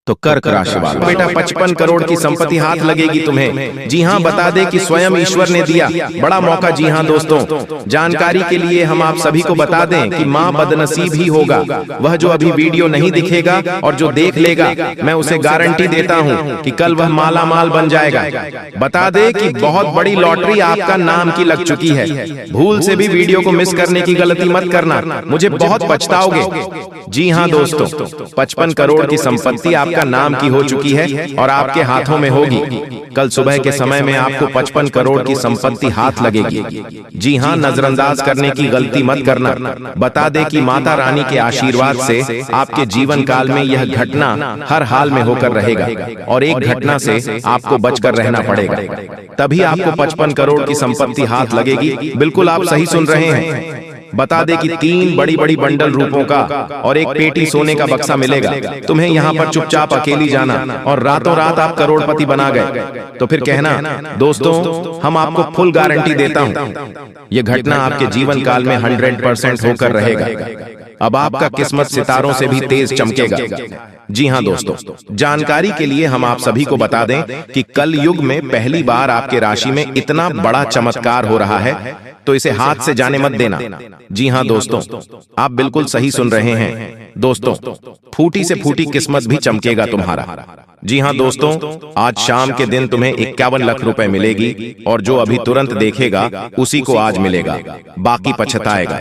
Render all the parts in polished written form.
तो कर्क राशि वाला बेटा 55 करोड़ की संपत्ति हाथ लगेगी तुम्हें। जी हाँ, बता दे कि स्वयं ईश्वर ने दिया बड़ा मौका। जी हाँ दोस्तों, जानकारी के लिए हम आप सभी को बता दें कि माँ बदनसीब ही होगा वह जो अभी वीडियो नहीं दिखेगा और जो देख लेगा, मैं उसे गारंटी देता हूँ कि कल वह माला माल बन जाएगा। बता दे कि बहुत बड़ी लॉटरी आपका नाम की लग चुकी है। भूल से भी वीडियो को मिस करने की गलती मत करना, मुझे बहुत पछताओगे। जी हाँ दोस्तों, 55 करोड़ की संपत्ति आपका नाम की हो चुकी है और आपके हाथों में होगी। कल सुबह के समय में आपको 55 करोड़ की संपत्ति हाथ लगेगी। जी हाँ, नजरअंदाज करने की गलती मत करना। बता दे कि माता रानी के आशीर्वाद से आपके जीवन काल में यह घटना हर हाल में होकर रहेगा और एक घटना से आपको बचकर रहना पड़ेगा, तभी आपको 55 करोड़ की संपत्ति हाथ लगेगी। बिल्कुल आप सही सुन रहे हैं। बता दे कि 3 बड़ी बड़ी बंडल रूपों का और एक पेटी सोने का बक्सा मिलेगा। तुम्हें यहाँ पर चुपचाप अकेली जाना और रातों रात आप करोड़पति बना गए तो फिर कहना दोस्तों हम आपको फुल गारंटी देता हूँ, यह घटना आपके जीवन काल में 100% होकर रहेगा। अब आपका किस्मत सितारों से भी तेज चमकेगा। जी हाँ दोस्तों, जानकारी के लिए हम आप सभी को बता दें कि कल युग में पहली बार आपके राशि में इतना बड़ा चमत्कार हो रहा है, तो इसे हाथ से जाने मत देना। जी हाँ दोस्तों, आप बिल्कुल सही सुन रहे हैं। दोस्तों, फूटी से फूटी किस्मत भी चमकेगा तुम्हारा। जी हाँ दोस्तों, आज शाम के दिन तुम्हें 51 लाख रुपए मिलेगी और जो अभी तुरंत देखेगा उसी को आज मिलेगा, बाकी पछताएगा।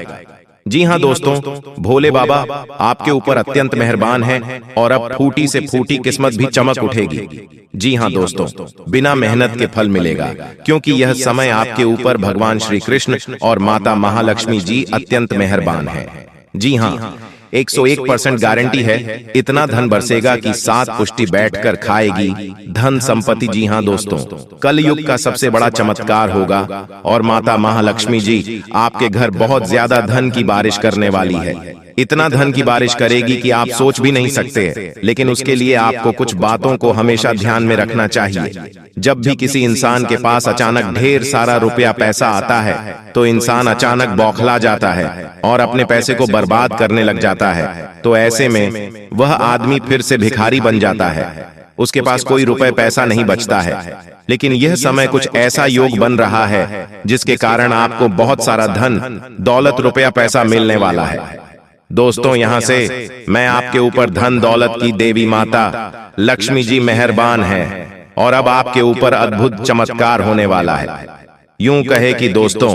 जी हाँ दोस्तों, भोले बाबा आपके ऊपर अत्यंत मेहरबान हैं और अब फूटी से फूटी किस्मत भी चमक उठेगी। जी हाँ दोस्तों, बिना मेहनत के फल मिलेगा, क्योंकि यह समय आपके ऊपर भगवान श्री कृष्ण और माता महालक्ष्मी जी अत्यंत मेहरबान हैं। जी हाँ, 101% गारंटी है, इतना धन बरसेगा कि 7 पुष्टि बैठकर खाएगी धन संपत्ति। जी हाँ दोस्तों, कल युग का सबसे बड़ा चमत्कार होगा और माता महालक्ष्मी जी आपके घर बहुत ज्यादा धन की बारिश करने वाली है। इतना धन की बारिश करेगी कि आप सोच भी नहीं सकते। लेकिन उसके लिए आपको कुछ बातों को हमेशा ध्यान में रखना चाहिए। जब भी किसी इंसान के पास अचानक ढेर सारा रुपया पैसा आता है तो इंसान अचानक बौखला जाता है और अपने पैसे को बर्बाद करने लग जाता है। तो ऐसे में वह आदमी फिर से भिखारी बन जाता है, उसके पास कोई रुपए पैसा नहीं बचता है। लेकिन यह समय कुछ ऐसा योग बन रहा है जिसके कारण आपको बहुत सारा धन दौलत रुपया पैसा मिलने वाला है। दोस्तों, यहाँ से मैं आपके ऊपर धन दौलत की देवी माता लक्ष्मी जी मेहरबान है और अब आपके ऊपर अद्भुत चमत्कार होने वाला है। यूं कहे कि दोस्तों,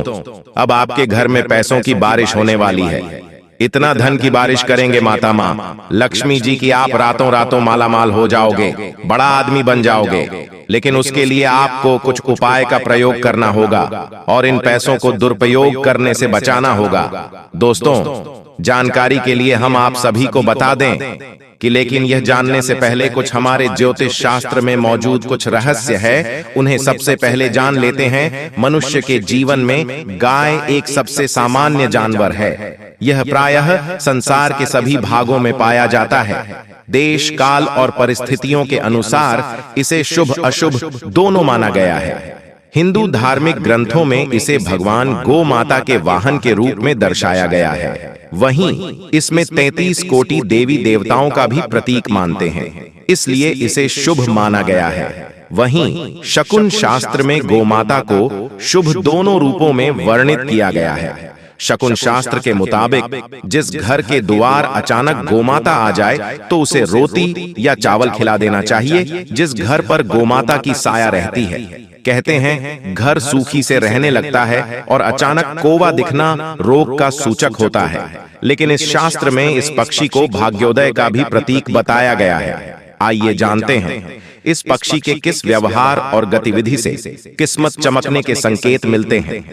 अब आपके घर में पैसों की बारिश होने वाली है। इतना धन की बारिश करेंगे माता माँ लक्ष्मी जी की आप रातों रातों माला माल हो जाओगे, बड़ा आदमी बन जाओगे। लेकिन उसके लिए आपको कुछ उपाय का प्रयोग करना होगा और इन पैसों को दुरुपयोग करने से बचाना होगा। दोस्तों, जानकारी के लिए हम आप सभी को बता दें कि लेकिन यह जानने से पहले कुछ हमारे ज्योतिष शास्त्र में मौजूद कुछ रहस्य है, उन्हें सबसे पहले जान लेते हैं। मनुष्य के जीवन में गाय एक सबसे सामान्य जानवर है। यह प्रायः संसार के सभी भागों में पाया जाता है। देश काल और परिस्थितियों के अनुसार इसे शुभ अशुभ दोनों माना गया है। हिंदू धार्मिक ग्रंथों में इसे भगवान गो माता के वाहन के रूप में दर्शाया गया है। वहीं इसमें 33 कोटि देवी देवताओं का भी प्रतीक मानते हैं, इसलिए इसे शुभ माना गया है। वहीं शकुन शास्त्र में गोमाता को शुभ दोनों रूपों में वर्णित किया गया है। शकुन शास्त्र के मुताबिक जिस घर के द्वार अचानक गोमाता आ जाए तो उसे रोटी या चावल खिला देना चाहिए। जिस घर पर गोमाता की साया रहती है, कहते हैं घर सूखी से रहने लगता है और अचानक कोवा दिखना रोग का सूचक होता है। लेकिन इस शास्त्र में इस पक्षी को भाग्योदय का भी प्रतीक बताया गया है। आइए जानते हैं इस पक्षी के किस व्यवहार और गतिविधि से किस्मत चमकने के संकेत मिलते हैं।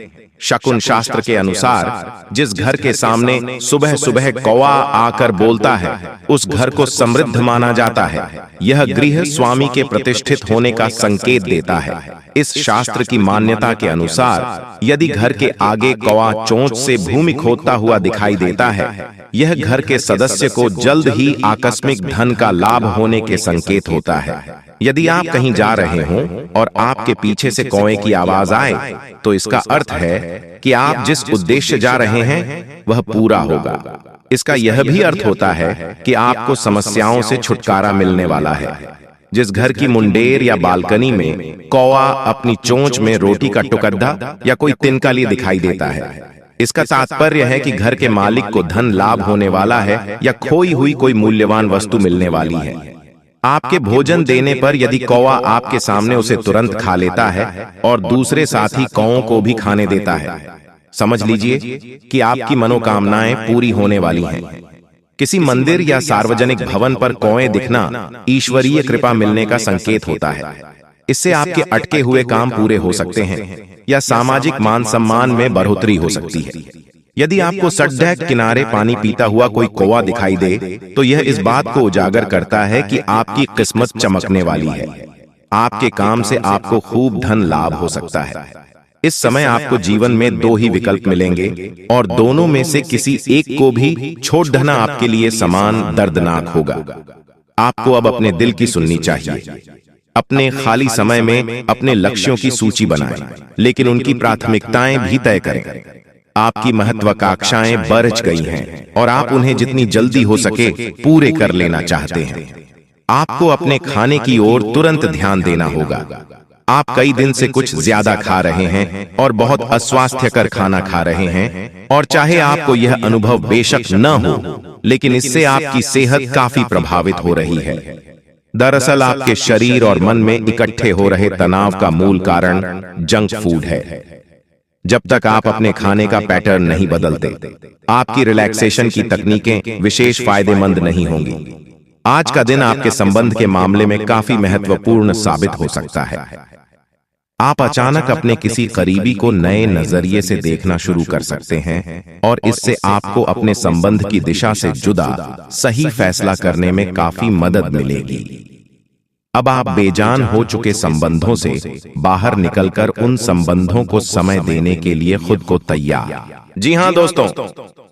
शकुन शास्त्र के अनुसार जिस घर के सामने सुबह सुबह कौवा आकर बोलता है उस घर को समृद्ध माना जाता है। यह गृह स्वामी के प्रतिष्ठित होने का संकेत देता है। इस शास्त्र की मान्यता के अनुसार यदि घर के आगे कौवा चोंच से भूमि खोदता हुआ दिखाई देता है, यह घर के सदस्य को जल्द ही आकस्मिक धन का लाभ होने के संकेत होता है। यदि आप कहीं जा रहे हों और आपके पीछे से कौवे की आवाज आए तो इसका अर्थ है कि आप जिस उद्देश्य जा रहे हैं वह पूरा होगा। इसका यह भी अर्थ होता है कि आपको समस्याओं से छुटकारा मिलने वाला है। जिस घर की मुंडेर या बालकनी में कौवा अपनी चोंच में रोटी का टुकड़ा या कोई तिनका लिए दिखाई देता है, इसका तात्पर्य है कि घर के मालिक को धन लाभ होने वाला है या खोई हुई कोई मूल्यवान वस्तु मिलने वाली है। आपके भोजन देने पर यदि कौवा आपके सामने उसे तुरंत खा लेता है और दूसरे साथी कौवों को भी खाने देता है, समझ लीजिए कि आपकी मनोकामनाएं पूरी होने वाली हैं। किसी मंदिर या सार्वजनिक भवन पर कौवें दिखना ईश्वरीय कृपा मिलने का संकेत होता है। इससे आपके अटके हुए काम पूरे हो सकते हैं या सामाजिक मान सम्मान में बढ़ोतरी हो सकती है। यदि आपको सड़क किनारे पानी पीता हुआ कोई कौवा दिखाई दे तो यह इस बात को उजागर करता है कि आपकी किस्मत चमकने वाली है। आपके काम से आपको खूब धन लाभ हो सकता है। इस समय आपको जीवन में दो ही विकल्प मिलेंगे और दोनों में से किसी एक को भी छोड़ देना आपके लिए समान दर्दनाक होगा। आपको अब अपने दिल की सुननी चाहिए। अपने खाली समय में अपने लक्ष्यों की सूची बनाएं, लेकिन उनकी प्राथमिकताएं भी तय करें। आपकी महत्वाकांक्षाएं बढ़ गई हैं और आप उन्हें जितनी जल्दी हो सके पूरे कर लेना चाहते हैं। आपको अपने खाने की ओर तुरंत ध्यान देना होगा। आप कई दिन से कुछ ज्यादा खा रहे हैं और बहुत अस्वास्थ्यकर खाना खा रहे हैं, और चाहे आपको यह अनुभव बेशक न हो, लेकिन इससे आपकी सेहत काफी प्रभावित हो रही है। दरअसल आपके शरीर और मन में इकट्ठे हो रहे तनाव का मूल कारण जंक फूड है। जब तक आप अपने खाने का पैटर्न नहीं बदलते, आपकी रिलैक्सेशन की तकनीकें विशेष फायदेमंद नहीं होंगी। आज का दिन आपके संबंध के मामले में काफी महत्वपूर्ण साबित हो सकता है। आप अचानक अपने किसी करीबी को नए नजरिए से देखना शुरू कर सकते हैं और इससे आपको अपने संबंध की दिशा से जुदा सही फैसला करने में काफी मदद मिलेगी। अब आप बेजान हो चुके संबंधों से बाहर निकलकर उन संबंधों को समय देने के लिए खुद को तैयार। जी हाँ दोस्तों,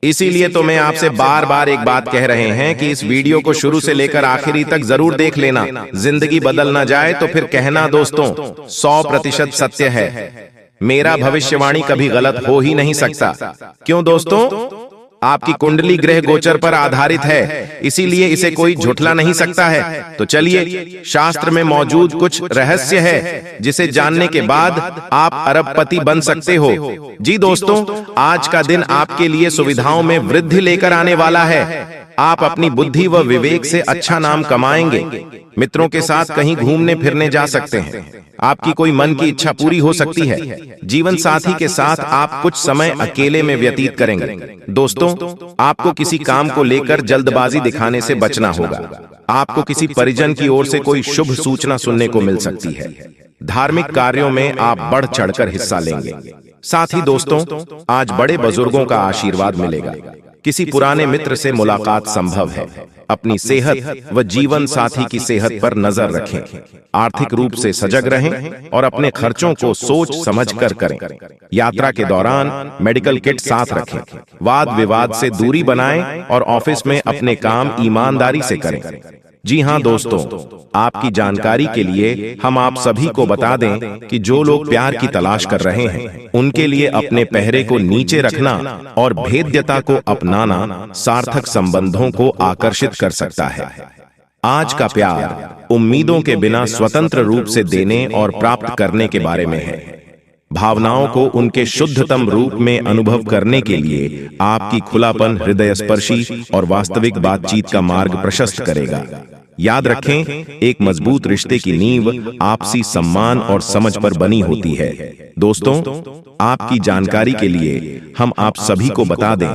इसीलिए तो मैं आपसे बार बार एक बात कह रहे हैं कि इस वीडियो को शुरू से लेकर आखिरी तक जरूर देख लेना। जिंदगी बदल ना जाए तो फिर कहना दोस्तों 100% सत्य है। मेरा भविष्यवाणी कभी गलत हो ही नहीं सकता। क्यों दोस्तों? आपकी कुंडली ग्रह गोचर पर आधारित है, इसीलिए इसे कोई झुठला नहीं सकता है। तो चलिए, शास्त्र में मौजूद कुछ रहस्य है जिसे जानने के बाद आप अरबपति बन सकते हो। जी दोस्तों, आज का दिन आपके लिए सुविधाओं में वृद्धि लेकर आने वाला है। आप अपनी बुद्धि व विवेक से अच्छा नाम कमाएंगे। मित्रों के साथ कहीं घूमने फिरने जा सकते हैं। आपकी कोई मन की इच्छा पूरी हो सकती है। जीवन साथी के साथ आप कुछ समय अकेले में व्यतीत करेंगे। दोस्तों, आपको किसी काम को लेकर जल्दबाजी दिखाने से बचना होगा। आपको किसी परिजन की ओर से कोई शुभ सूचना सुनने को मिल सकती है। धार्मिक कार्यों में आप बढ़ चढ़कर हिस्सा लेंगे। साथ ही दोस्तों, आज बड़े बुजुर्गों का आशीर्वाद मिलेगा। किसी पुराने मित्र से मुलाकात संभव है। अपनी सेहत व जीवन साथी की सेहत पर नजर रखें। आर्थिक रूप से सजग रहें और अपने खर्चों को सोच समझकर करें। यात्रा के दौरान मेडिकल किट साथ रखें। वाद विवाद से दूरी बनाएं और ऑफिस में अपने काम ईमानदारी से करें। जी हाँ दोस्तों, आपकी जानकारी के लिए हम आप सभी को बता दें कि जो लोग प्यार की तलाश कर रहे हैं, उनके लिए अपने पहरे को नीचे रखना और भेद्यता को अपनाना सार्थक संबंधों को आकर्षित कर सकता है। आज का प्यार उम्मीदों के बिना स्वतंत्र रूप से देने और प्राप्त करने के बारे में है। भावनाओं को उनके शुद्धतम रूप में अनुभव करने के लिए आपकी खुलापन हृदयस्पर्शी और वास्तविक बातचीत का मार्ग प्रशस्त करेगा। याद रखें, एक मजबूत रिश्ते की नींव आपसी सम्मान और समझ पर बनी होती है। दोस्तों, आपकी जानकारी के लिए हम आप सभी को बता दें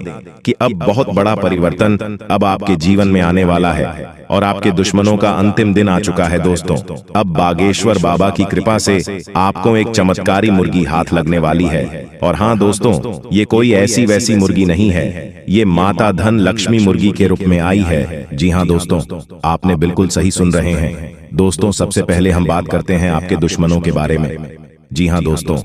कि अब बहुत बड़ा परिवर्तन अब आपके जीवन में आने वाला है और आपके दुश्मनों का अंतिम दिन आ चुका है। दोस्तों, अब बागेश्वर बाबा की कृपा से आपको एक चमत्कारी मुर्गी हाथ लगने वाली है। और हाँ दोस्तों, ये कोई ऐसी वैसी मुर्गी नहीं है, ये माता धन लक्ष्मी मुर्गी के रूप में आई है। जी हाँ दोस्तों, आपने बिल्कुल सही सुन रहे हैं। दोस्तों, सबसे पहले हम बात करते हैं आपके दुश्मनों के बारे में। जी हाँ दोस्तों,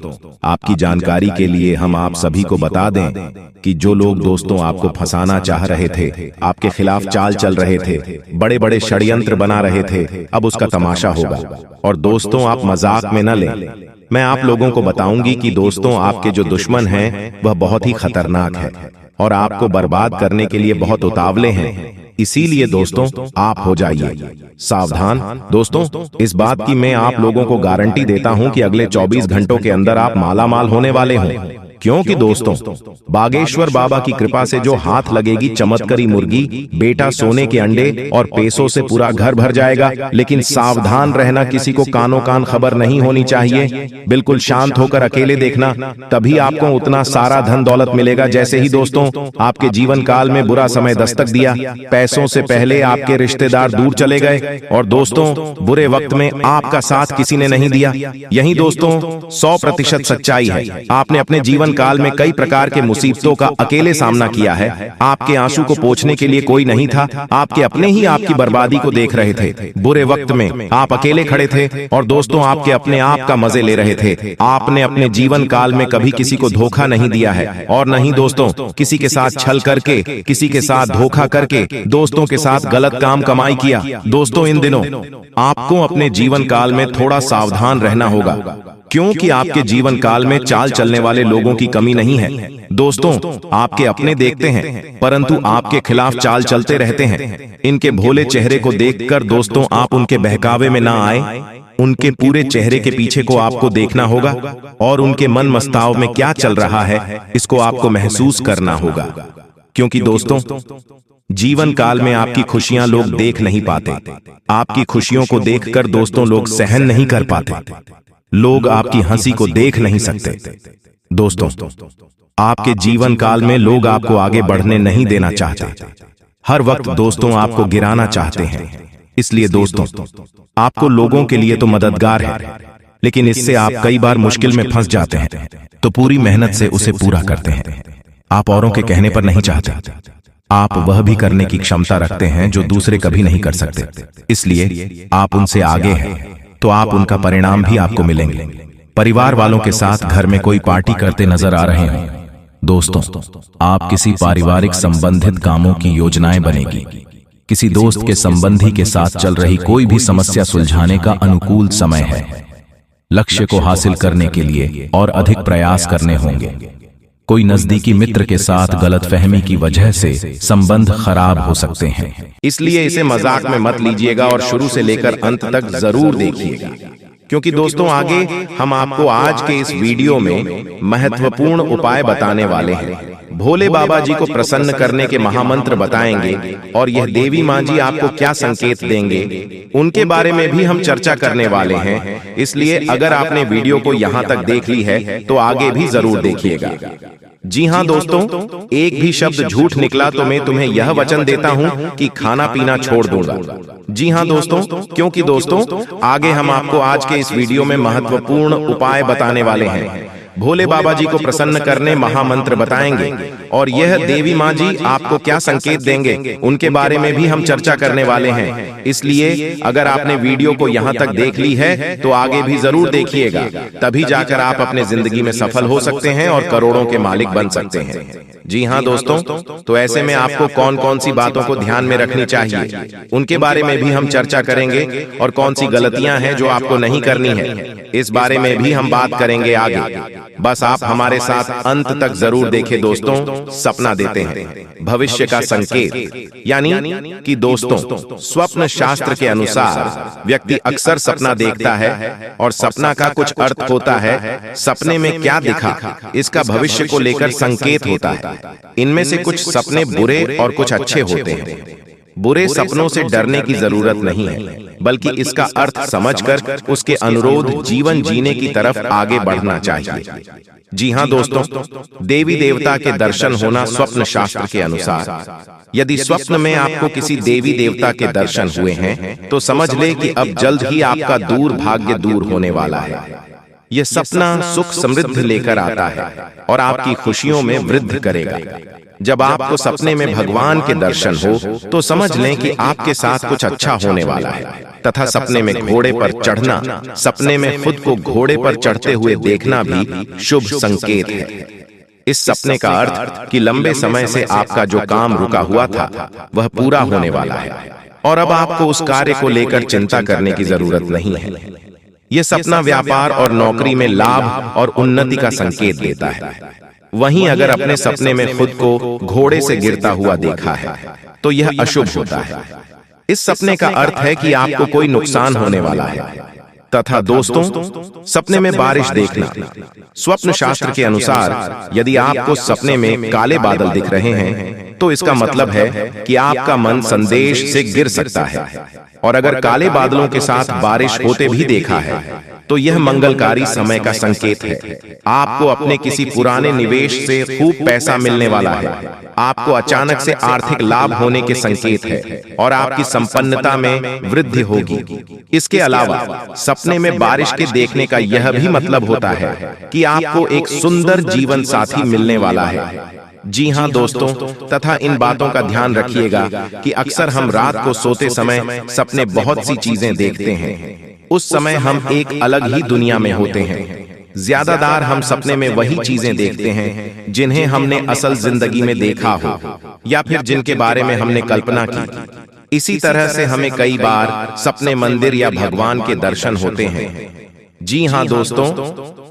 आपकी जानकारी के लिए हम आप सभी को बता दें कि जो लोग दोस्तों आपको फंसाना चाह रहे थे, आपके खिलाफ चाल चल रहे थे, बड़े बड़े षड्यंत्र बना रहे थे, अब उसका तमाशा होगा। और दोस्तों, आप मजाक में न लें। मैं आप लोगों को बताऊंगी कि दोस्तों आपके जो दुश्मन हैं वह बहुत ही खतरनाक है और आपको बर्बाद करने के लिए बहुत उतावले हैं। इसीलिए दोस्तों आप हो जाइए सावधान। दोस्तों इस बात की मैं आप लोगों को गारंटी देता हूं कि अगले 24 घंटों के अंदर आप माला माल होने वाले हों, क्योंकि दोस्तों बागेश्वर बाबा की कृपा से जो हाथ लगेगी चमत्कारी मुर्गी, बेटा सोने के अंडे और पैसों से पूरा घर भर जाएगा। लेकिन सावधान रहना, किसी को कानों कान खबर नहीं होनी चाहिए। बिल्कुल शांत होकर अकेले देखना, तभी आपको उतना सारा धन दौलत मिलेगा। जैसे ही दोस्तों आपके जीवन काल में बुरा समय दस्तक दिया, पैसों से पहले आपके रिश्तेदार दूर चले गए और दोस्तों बुरे वक्त में आपका साथ किसी ने नहीं दिया। यही दोस्तों 100% सच्चाई है। आपने अपने जीवन काल में कई प्रकार के मुसीबतों का अकेले सामना किया है। आपके आंसू को पोंछने के लिए कोई नहीं था, आपके अपने ही आपकी बर्बादी को देख रहे थे। बुरे वक्त में आप अकेले खड़े थे और दोस्तों आपके अपने आप का मजे ले रहे थे। आपने अपने जीवन काल में कभी किसी को धोखा नहीं दिया है और नहीं दोस्तों किसी के साथ छल करके, किसी के साथ धोखा करके, दोस्तों के साथ गलत काम कमाई किया। दोस्तों इन दिनों आपको अपने जीवन काल में थोड़ा सावधान रहना होगा, क्योंकि आपके जीवन काल में चाल चलने वाले लोगों की कमी नहीं है। दोस्तों आपके अपने देखते हैं परंतु आपके खिलाफ चाल चलते रहते हैं। इनके भोले चेहरे को देखकर दोस्तों आप उनके बहकावे में ना आए। उनके पूरे चेहरे के पीछे को आपको देखना होगा और उनके मन मस्ताव में क्या चल रहा है इसको आपको महसूस करना होगा। क्योंकि दोस्तों जीवन काल में आपकी खुशियां लोग देख नहीं पाते। आपकी खुशियों को देखकर दोस्तों लोग सहन नहीं कर पाते। लोग आपकी हंसी को देख नहीं सकते। दोस्तों आपके जीवन काल में लोग आपको आगे बढ़ने नहीं देना चाहते। हर वक्त दोस्तों आपको गिराना चाहते हैं। इसलिए दोस्तों आपको लोगों के लिए तो मददगार है, लेकिन इससे आप कई बार मुश्किल में फंस जाते हैं तो पूरी मेहनत से उसे पूरा करते हैं। आप औरों के कहने पर नहीं चाहते, आप वह भी करने की क्षमता रखते हैं जो दूसरे कभी नहीं कर सकते। इसलिए आप उनसे आगे हैं तो आप उनका परिणाम भी आपको मिलेंगे। परिवार वालों के साथ घर में कोई पार्टी करते नजर आ रहे हैं। दोस्तों आप किसी पारिवारिक संबंधित कामों की योजनाएं बनेगी। किसी दोस्त के संबंधी के साथ चल रही कोई भी समस्या सुलझाने का अनुकूल समय है। लक्ष्य को हासिल करने के लिए और अधिक प्रयास करने होंगे। कोई नजदीकी मित्र के साथ गलतफहमी की वजह से संबंध खराब हो सकते हैं। इसलिए इसे मजाक में मत लीजिएगा और शुरू से लेकर अंत तक जरूर देखिएगा, क्योंकि दोस्तों आगे हम आपको आज के इस वीडियो में महत्वपूर्ण उपाय बताने वाले हैं। भोले बाबा जी को प्रसन्न करने के महामंत्र बताएंगे और यह देवी माँ जी आपको क्या संकेत देंगे उनके बारे में भी हम चर्चा करने वाले हैं। इसलिए अगर आपने वीडियो को यहाँ तक देख ली है तो आगे भी जरूर देखिएगा। जी हाँ दोस्तों, एक भी शब्द झूठ निकला तो मैं तुम्हें यह वचन देता हूँ कि खाना पीना छोड़ दूंगा। जी हाँ दोस्तों, क्योंकि दोस्तों आगे हम आपको आज के इस वीडियो में महत्वपूर्ण उपाय बताने वाले हैं। भोले बाबा जी को प्रसन्न करने महामंत्र बताएंगे और यह देवी माँ जी आपको क्या संकेत देंगे उनके बारे में भी हम चर्चा करने वाले हैं। इसलिए अगर आपने वीडियो को यहाँ तक देख ली है तो आगे भी जरूर देखिएगा, तभी जाकर आप अपने जिंदगी में सफल हो सकते हैं और करोड़ों के मालिक बन सकते हैं। जी हाँ दोस्तों, तो ऐसे में आपको कौन कौन सी बातों को ध्यान में रखनी चाहिए उनके बारे में भी हम चर्चा करेंगे और कौन सी गलतियां हैं जो आपको नहीं करनी है इस बारे में भी हम बात करेंगे आगे। बस आप हमारे साथ अंत तक जरूर देखें दोस्तों। सपना देते हैं भविष्य का संकेत, यानी कि दोस्तों स्वप्न शास्त्र के अनुसार व्यक्ति अक्सर सपना देखता है और सपना का कुछ अर्थ होता है। सपने में क्या दिखा इसका भविष्य को लेकर संकेत होता है। इनमें से कुछ सपने बुरे और कुछ अच्छे होते हैं। बुरे सपनों से डरने की जरूरत नहीं है, बल्कि इसका अर्थ समझकर उसके अनुरोध जीवन जीने की तरफ आगे बढ़ना चाहिए। जी हाँ दोस्तों, देवी देवता के दर्शन होना स्वप्न शास्त्र के अनुसार। यदि स्वप्न में आपको किसी देवी देवता के दर्शन हुए हैं तो समझ ले कि अब जल्द ही आपका दूर भाग्य दूर होने वाला है। यह सपना सुख समृद्धि लेकर आता है और आपकी खुशियों में वृद्धि करेगा। जब आपको सपने में भगवान के दर्शन हो तो समझ लें कि आपके साथ कुछ अच्छा होने वाला है। तथा सपने में घोड़े पर चढ़ना, सपने में खुद को घोड़े पर चढ़ते हुए देखना भी शुभ संकेत है। इस सपने का अर्थ कि लंबे समय से आपका जो काम रुका हुआ था वह पूरा होने वाला है और अब आपको उस कार्य को लेकर चिंता करने की जरूरत नहीं है। यह सपना व्यापार और नौकरी में लाभ और उन्नति का संकेत देता है। वहीं अगर अपने सपने में खुद को घोड़े से गिरता हुआ देखा है तो यह अशुभ होता है। इस सपने का अर्थ है कि आपको कोई नुकसान होने वाला है। तथा दोस्तों, सपने में बारिश देखना, स्वप्न शास्त्र के अनुसार यदि आपको सपने में काले बादल दिख रहे हैं तो इसका मतलब है कि आपका मन संदेश से गिर सकता है। और अगर काले बादलों के साथ बारिश होते भी देखा है तो यह मंगलकारी समय का संकेत है। आपको अपने किसी पुराने निवेश से खूब पैसा मिलने वाला है। आपको अचानक से आर्थिक लाभ होने के संकेत है और आपकी संपन्नता में वृद्धि होगी। इसके अलावा सपने में बारिश के देखने का यह भी मतलब होता है कि आपको एक सुंदर जीवन साथी मिलने वाला है। जी हाँ दोस्तों, तथा इन बातों का ध्यान रखिएगा कि अक्सर हम रात को सोते समय सपने बहुत सी चीजें देखते हैं। उस समय हम एक अलग ही दुनिया में होते हैं। ज्यादातर हम सपने में वही चीजें देखते हैं जिन्हें हमने असल जिंदगी में देखा हो या फिर जिनके बारे में हमने कल्पना की। इसी तरह से हमें कई बार सपने मंदिर या भगवान के दर्शन होते हैं। जी हाँ दोस्तों,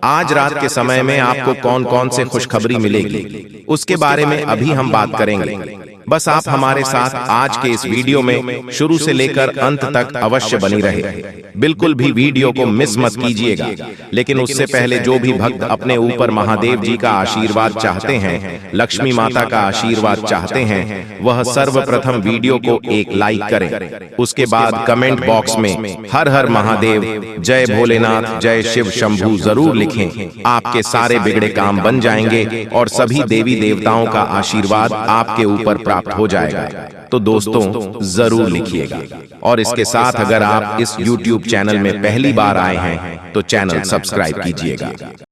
आज रात के समय में आपको कौन कौन से खुशखबरी मिलेगी उसके बारे में अभी हम बात करेंगे। बस आप हमारे साथ आज के इस वीडियो में शुरू से लेकर अंत तक अवश्य बनी रहे। बिल्कुल भी वीडियो को मिस मत कीजिएगा। लेकिन उससे पहले जो भी भक्त अपने ऊपर महादेव जी का आशीर्वाद चाहते हैं, लक्ष्मी माता का आशीर्वाद चाहते हैं, वह सर्वप्रथम वीडियो को एक लाइक करें। उसके बाद कमेंट बॉक्स में हर हर महादेव, जय भोलेनाथ, जय शिव शंभू जरूर लिखें। आपके सारे बिगड़े काम बन जाएंगे और सभी देवी देवताओं का आशीर्वाद आपके ऊपर प्राप्त हो जाएगा। तो दोस्तों जरूर लिखिएगा। और इसके साथ अगर आप इस YouTube चैनल में पहली बार आए हैं तो चैनल सब्सक्राइब कीजिएगा।